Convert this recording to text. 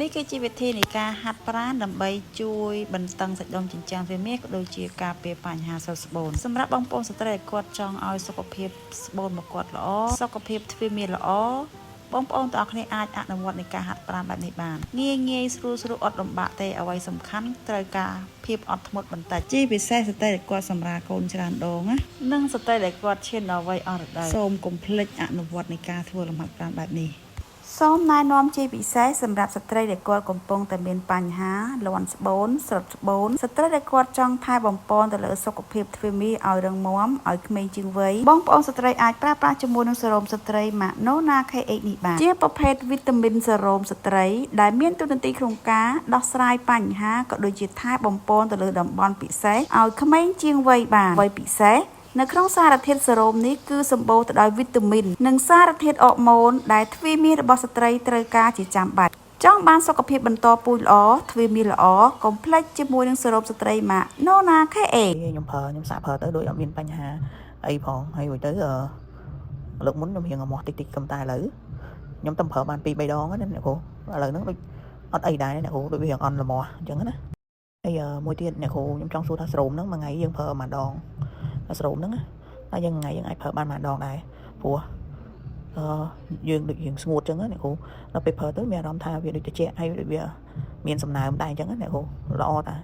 នេះគឺជាវិធីនៃការហាត់ប្រាណដើម្បីជួយបន្តឹងសាច់ដុំជញ្ជាំងវាមាសក៏ដូចជាការពារបញ្ហាសើស្បូនសម្រាប់បងប្អូនស្ត្រីដែលគាត់ចង់ឲ្យសុខភាពស្បូនមកគាត់ល្អសុខភាពទ្វាមាសល្អបងប្អូនទាំងអស់គ្នាអាចអនុវត្តនៃការហាត់ប្រាណបែបនេះបានងាយស្រួលអត់លំបាកទេអ្វីសំខាន់ត្រូវការភាពអត់ធ្មត់បន្តិចជាពិសេសស្ត្រីដែលគាត់សម្រាលកូនច្រើនដងណានិងស្ត្រីដែលគាត់ឈានដល់វ័យអស់រដូវសូមកុំភ្លេចអនុវត្តនៃការធ្វើលំហាត់ប្រាណបែបនេះសូមណែនាំជាពិសេសសម្រាប់ស្ត្រីដែលគាត់កំពុងតែមានបញ្ហាលាន់ស្បូនស្រុតស្បូនស្ត្រីដែលគាត់ចង់ថែបំពន់ទៅលើសុខភាពទ្វាមាសឲ្យរឹងមាំឲ្យក្មេងជាងវ័យបងប្អូនស្ត្រីអាចប្រើប្រាស់ជាមួយនឹងសេរ៉ូមស្ត្រី Nona KH នេះបានជាប្រភេទវីតាមីនសេរ៉ូមស្ត្រីដែលមានតួនាទីក្នុងការដោះស្រាយបញ្ហាក៏ដូចជាថែបំពន់ទៅលើតំបន់ពិសេសឲ្យក្មេងជាងវ័យបានវ័យពិសេសនៅក្នុងសារធាតុសេរ៉ូមនេះគឺសម្បូរទៅដោយវីតាមីននិងសារធាតុអរម៉ូនដែលទ្វាមាសរបស់ស្ត្រីត្រូវការជាចាំបាច់ចង់បានសុខភាពបន្តពូជល្អទ្វាមាសល្អកុំភ្លេចជាមួយនឹងសេរ៉ូមស្ត្រី Nona KH ខ្ញុំសាកប្រើទៅដូចអត់មានបញ្ហាអីផងហើយរួចទៅលើកមុនខ្ញុំរៀងអមាស់តិចកំតែឥឡូវខ្ញុំតែប្រើបាន2-3ដងណាអ្នកគ្រូឥឡូវហ្នឹងដូចអត់អីដែរអ្នកគ្រូដូចវារៀងអន់ល្មមអញ្ចឹងណាហើយមួយទៀតអ្នកគ្រូខ្ញុំចង់សួរថាស្រោមហ្នឹងមួយថ្ងៃយើងប្រើប៉ុន្មានដងស្រោមហ្នឹងតែយើងថ្ងៃយើងអាចប្រើបានប៉ុន្មានដងដែរព្រោះយើងដូចរៀងស្ងួតអញ្ចឹងណាអ្នកគ្រូដល់ពេលប្រើទៅមានអារម្មណ៍ថាវាដូចត្រជាក់ហើយវាមានសំណើមដែរអញ្ចឹងណាអ្នកគ្រូល្អតា